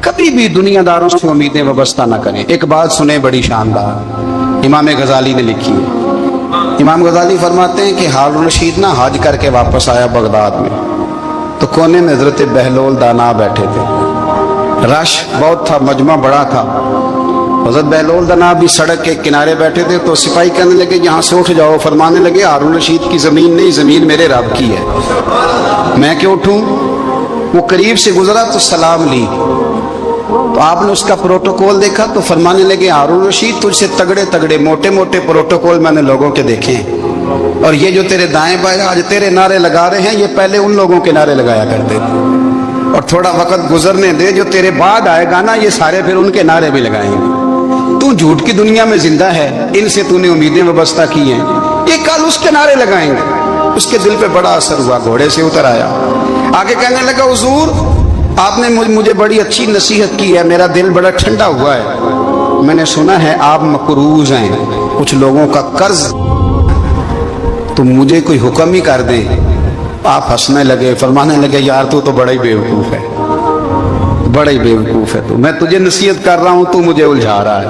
कभी भी दुनियादारों से उम्मीदें वाबस्ता ना करें। एक बात सुने बड़ी शानदार, इमाम गजाली ने लिखी है। इमाम गजाली फरमाते हैं कि हारून रशीद ना हज करके वापस आया बगदाद में, तो कोने में हजरत बहलोल दाना बैठे थे। रश बहुत था, मजमा बड़ा था। हजरत बहलोल दाना भी सड़क के किनारे बैठे थे, तो सिपाही कहने लगे यहाँ से उठ जाओ। फरमाने लगे हारून रशीद की जमीन नहीं, जमीन मेरे रब की है, मैं क्यों उठूं? वो करीब से गुजरा तो सलाम ली, तो आपने उसका प्रोटोकॉल देखा तो फरमाने लगे हारून रशीद तुझसे तगड़े तगड़े मोटे मोटे प्रोटोकॉल मैंने लोगों के देखे हैं, और ये जो तेरे दाएं बाएं आज तेरे नारे लगा रहे हैं, ये पहले उन लोगों के नारे लगाया करते थे। और थोड़ा वक्त गुजरने दे, जो तेरे बाद आएगा ना, ये सारे फिर उनके नारे भी लगाएंगे। तू झूठ की दुनिया में जिंदा है, इनसे तूने उम्मीदें वाबस्ता की हैं, ये कल उसके नारे लगाएंगे। उसके दिल पे बड़ा असर हुआ, घोड़े से उतर आया, आगे कहने लगा हुजूर आपने मुझे बड़ी अच्छी नसीहत की है, मेरा दिल बड़ा ठंडा हुआ है। मैंने सुना है आप मकरूज हैं, कुछ लोगों का कर्ज, तो मुझे कोई हुक्म ही कर दें। आप हंसने लगे, फरमाने लगे यार तू तो बड़ा ही बेवकूफ़ है, बड़ा ही बेवकूफ़ है तू, मैं तुझे नसीहत कर रहा हूँ, तू मुझे उलझा रहा है।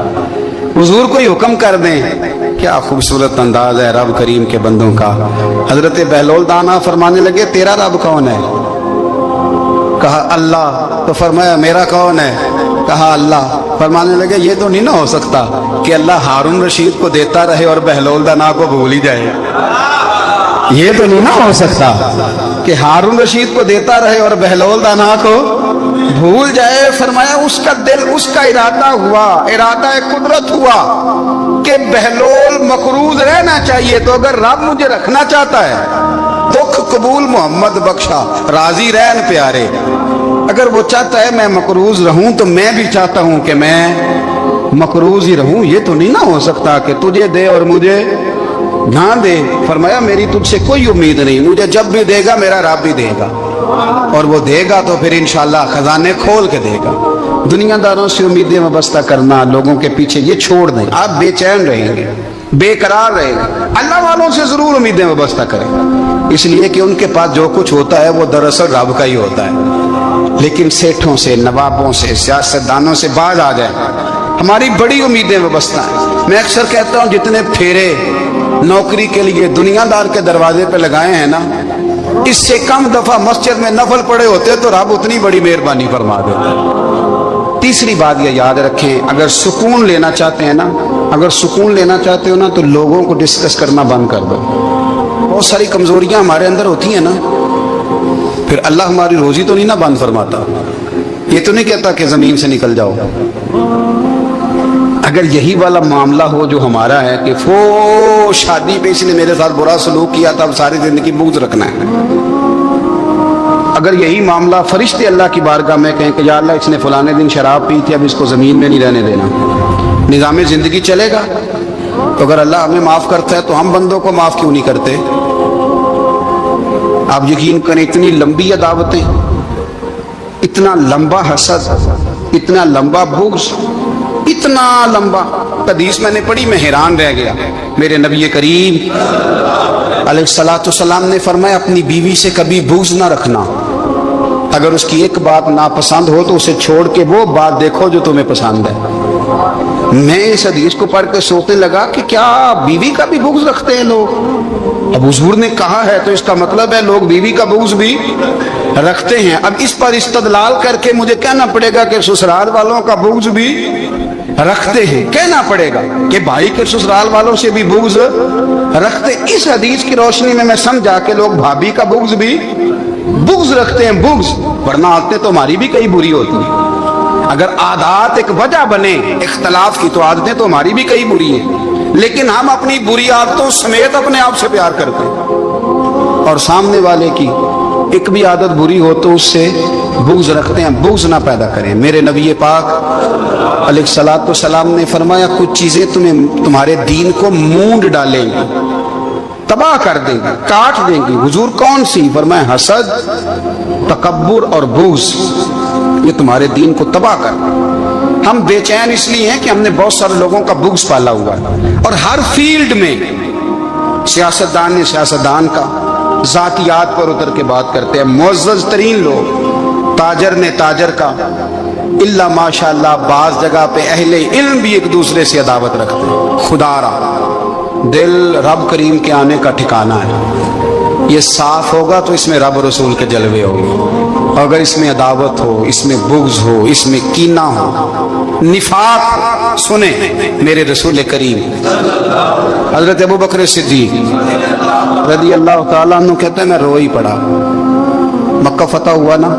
हुजूर कोई हुक्म कर दें। क्या खूबसूरत अंदाज है रब करीम के बंदों का। हजरत बहलोल दाना फरमाने लगे तेरा रब कौन है? कहा अल्लाह। तो फरमाया मेरा कौन है? कहा अल्लाह। फरमाने लगे ये तो नहीं ना हो सकता कि अल्लाह हारून रशीद को देता रहे और बहलोल दाना को भूल ही जाए। ये तो नहीं ना हो सकता कि हारून रशीद को देता रहे और बहलोल दाना को भूल जाए। फरमाया उसका दिल, उसका इरादा हुआ, इरादा कुदरत हुआ कि बहलोल मकरूज रहना चाहिए, तो अगर रब मुझे रखना चाहता है दुख कबूल मोहम्मद बख्शा राजी रहन प्यारे, अगर वो चाहता है मैं मकरूज रहूं तो मैं भी चाहता हूं कि मैं मकरूज ही रहूं। ये तो नहीं ना हो सकता कि तुझे दे और मुझे ना दे। फरमाया मेरी तुझसे कोई उम्मीद नहीं, मुझे जब भी देगा मेरा रब भी देगा, और वो देगा तो फिर इंशाल्लाह खजाने खोल के देगा। दुनियादारों से उम्मीदें वाबस्ता करना, लोगों के पीछे, ये छोड़ दें। आप बेचैन रहेंगे, बेकरार रहेंगे। अल्लाह वालों से जरूर उम्मीदें वाबस्ता करें, इसलिए कि उनके पास जो कुछ होता है वो दरअसल रब का ही होता है। लेकिन सेठों से, नवाबों से, सियासतदानों से बाज आ जाए, हमारी बड़ी उम्मीदें वाबस्ता है। मैं अक्सर कहता हूँ जितने फेरे नौकरी के लिए दुनियादार के दरवाजे पे लगाए हैं ना, इससे कम दफा मस्जिद में नफल पड़े होते तो रब उतनी बड़ी मेहरबानी फरमा देता। तीसरी बात ये याद रखें, अगर सुकून लेना चाहते हैं ना, अगर सुकून लेना चाहते हो ना, तो लोगों को डिस्कस करना बंद कर दो। बहुत सारी कमजोरियां हमारे अंदर होती हैं ना, फिर अल्लाह हमारी रोजी तो नहीं ना बंद फरमाता। ये तो नहीं कहता कि जमीन से निकल जाओ। अगर यही वाला मामला हो जो हमारा है कि वो शादी पे इसने मेरे साथ बुरा सलूक किया था, अब सारी जिंदगी बुग़्ज़ रखना है। अगर यही मामला फरिश्ते अल्लाह की बारगाह में कहें कि या अल्लाह इसने फलाने दिन शराब पी थी, अब इसको ज़मीन में नहीं रहने देना, निज़ाम ज़िंदगी चलेगा। तो अगर अल्लाह हमें माफ़ करता है तो हम बंदों को माफ़ क्यों नहीं करते? आप यकीन करें, इतनी लंबी अदावतें, इतना लंबा हसद, इतना लंबा बुग़्ज़, इतना लंबा। हदीस मैंने पढ़ी, मैं हैरान रह गया। मेरे नबी करीम अलैहिस्सलाम ने फरमाया अपनी बीवी से कभी बुग़्ज़ ना रखना। अगर उसकी एक बात नापसंद हो तो उसे छोड़ के वो बात देखो जो तुम्हें पसंद है। मैं इस हदीस को पढ़ के सोचने लगा कि क्या बीवी का भी बुग़्ज़ रखते हैं लोग? अब हुजूर ने कहा है तो इसका मतलब है लोग बीवी का बुग़्ज़ भी रखते हैं। अब इस पर इस्तदलाल करके मुझे कहना पड़ेगा कि ससुराल वालों का बुग़्ज़ भी रखते हैं, कहना पड़ेगा कि भाई के ससुराल वालों से भी बुग़्ज़ रखते। इस हदीस की रोशनी में मैं समझा कि लोग भाभी का बुग़्ज़ भी बुग़्ज़ रखते हैं, बुग़्ज़, वरना आदतें तो हमारी भी कई बुरी होती हैं। अगर आदत एक वजह बने इख्तलाफ की तो आदतें तो हमारी भी कई बुरी हैं, लेकिन हम अपनी बुरी आदतों समेत अपने आप से प्यार करते हैं, और सामने वाले की एक भी आदत बुरी हो तो उससे बुग़्ज़ रखते हैं। बुग़्ज़ ना पैदा करें। मेरे नबी पाक अलैहिस्सलाम ने फरमाया कुछ चीजें तुम्हारे दीन को मूंड डालेंगी, तबाह कर देंगी, काट देंगी। हुजूर कौन सी? फरमाया हसद, तकब्बुर और बुग़्ज़, ये तुम्हारे दीन को तबाह कर। हम बेचैन इसलिए हैं कि हमने बहुत सारे लोगों का बुग़्ज़ पाला हुआ है, और हर फील्ड में सियासतदान ने सियासतदान का जातियात पर उतर के बात करते हैं। मुअज़्ज़ज़ तरीन लोग, تاجر نے تاجر کا، الا ماشاءاللہ بعض جگہ پہ اہل علم بھی ایک دوسرے سے عداوت رکھتے ہیں۔ خدا را دل رب کریم کے آنے کا ٹھکانہ ہے، یہ صاف ہوگا تو اس میں رب رسول کے جلوے ہوں گے، اگر اس میں عداوت ہو، اس میں بغض ہو، اس میں کینہ ہو، نفاق، سنیں میرے رسول کریم حضرت ابوبکر صدیق رضی اللہ تعالیٰ عنہ کہتے ہیں میں رو ہی پڑا۔ مکہ فتح ہوا نا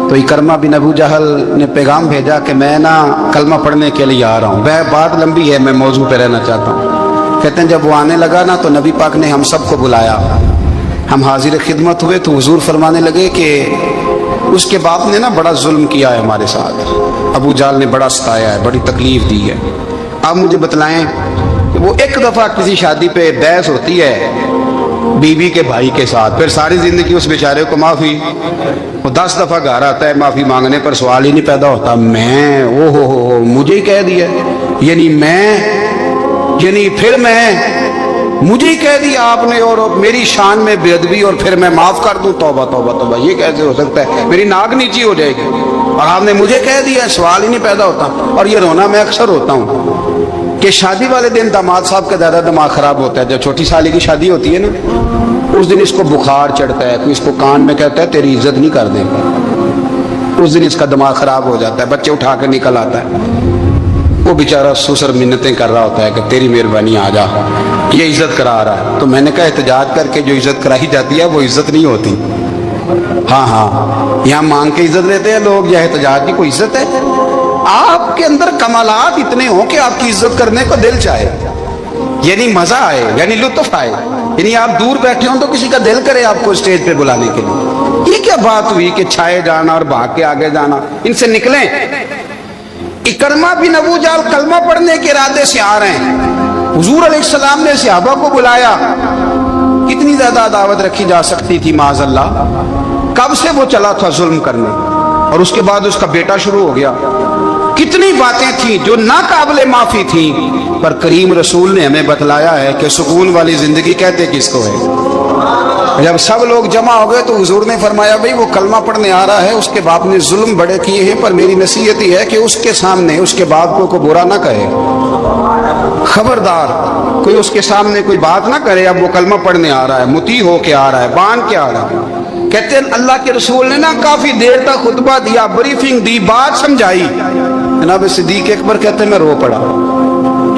تو اکرمہ بن ابو جہل نے پیغام بھیجا کہ میں نا کلمہ پڑھنے کے لیے آ رہا ہوں۔ وہ بات لمبی ہے، میں موضوع پہ رہنا چاہتا ہوں۔ کہتے ہیں جب وہ آنے لگا نا تو نبی پاک نے ہم سب کو بلایا، ہم حاضر خدمت ہوئے تو حضور فرمانے لگے کہ اس کے باپ نے نا بڑا ظلم کیا ہے ہمارے ساتھ، ابو جہل نے بڑا ستایا ہے، بڑی تکلیف دی ہے۔ آپ مجھے بتلائیں کہ وہ ایک دفعہ کسی شادی پہ بحث ہوتی ہے بیوی کے بھائی کے ساتھ، پھر ساری زندگی اس بیچارے کو معافی، وہ 10 دفعہ گھر آتا ہے معافی مانگنے پر سوال ہی نہیں پیدا ہوتا، میں او ہو مجھے ہی کہہ دیا، یعنی پھر مجھے ہی کہہ دیا آپ نے اور میری شان میں بے ادبی، اور پھر میں معاف کر دوں؟ توبہ توبہ توبہ، یہ کیسے ہو سکتا ہے؟ میری ناک نیچی ہو جائے گی، اور آپ نے مجھے کہہ دیا، سوال ہی نہیں پیدا ہوتا۔ اور یہ رونا میں اکثر ہوتا ہوں کہ شادی والے دن داماد صاحب کا زیادہ دماغ خراب ہوتا ہے۔ جب چھوٹی سالی کی شادی ہوتی ہے نا اس دن اس کو بخار چڑھتا ہے، کوئی اس کو کان میں کہتا ہے تیری عزت نہیں کر دیں گے، اس دن اس کا دماغ خراب ہو جاتا ہے، بچے اٹھا کے نکل آتا ہے، وہ بیچارہ سسر منتیں کر رہا ہوتا ہے کہ تیری مہربانی آ جا، یہ عزت کرا رہا ہے۔ تو میں نے کہا احتجاج کر کے جو عزت کرائی جاتی ہے وہ عزت نہیں ہوتی۔ ہاں یہاں مانگ کے عزت لیتے ہیں لوگ، یا احتجاج کی کوئی عزت ہے؟ آپ کے اندر کمالات اتنے ہوں کہ آپ کی عزت کرنے کو دل چاہے، یعنی مزہ آئے، یعنی لطف آئے، یعنی آپ دور بیٹھے ہوں تو کسی کا دل کرے آپ کو اسٹیج پہ بلانے کے لیے۔ یہ کیا بات ہوئی کہ چھائے جانا اور بھاگ کے آگے جانا؟ ان سے نکلیں۔ اکرمہ بن ابو جہل کلمہ پڑھنے کے ارادے سے آ رہے ہیں، حضور علیہ السلام نے صحابہ کو بلایا، کتنی زیادہ عداوت رکھی جا سکتی تھی معاذ اللہ؟ کب سے وہ چلا تھا ظلم کرنے، اور اس کے بعد اس کا بیٹا شروع ہو گیا، کتنی باتیں تھیں جو ناقابل معافی تھیں، پر کریم رسول نے ہمیں بتلایا ہے کہ سکون والی زندگی کہتے کس کو ہے۔ جب سب لوگ جمع ہو گئے تو حضور نے فرمایا بھئی وہ کلمہ پڑھنے آ رہا ہے، اس کے باپ نے ظلم بڑے کیے ہیں، پر میری نصیحت یہ ہے کہ اس کے سامنے اس کے باپ کو برا نہ کہے، خبردار کوئی اس کے سامنے کوئی بات نہ کرے۔ اب وہ کلمہ پڑھنے آ رہا ہے، مطیع ہو کے آ رہا ہے، بان کے آ رہا ہے۔ کہتے ہیں اللہ کے رسول نے نا کافی دیر تک خطبہ دیا، بریفنگ دی، بات سمجھائی۔ جناب صدیق اکبر کہتے ہیں میں رو پڑا۔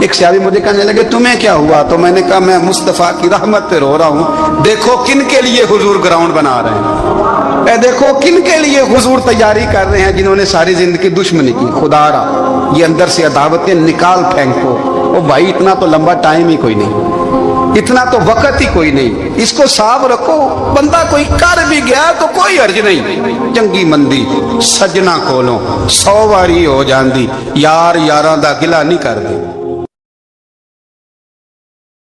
ایک صحابی مجھے کہنے لگے تمہیں کیا ہوا؟ تو میں نے کہا میں مصطفیٰ کی رحمت پہ رو رہا ہوں، دیکھو کن کے لیے حضور گراؤنڈ بنا رہے ہیں، اے دیکھو کن کے لیے حضور تیاری کر رہے ہیں، جنہوں نے ساری زندگی دشمنی کی۔ خدا را یہ اندر سے عداوتیں نکال پھینکو۔ او بھائی اتنا تو لمبا ٹائم ہی کوئی نہیں، اتنا تو وقت ہی کوئی نہیں، اس کو صاف رکھو۔ بندہ کوئی کر بھی گیا تو کوئی حرج نہیں، چنگی مندی سجنا کولوں 100 واری ہو جاندی، یار یاراں دا گلا نہیں کر دے۔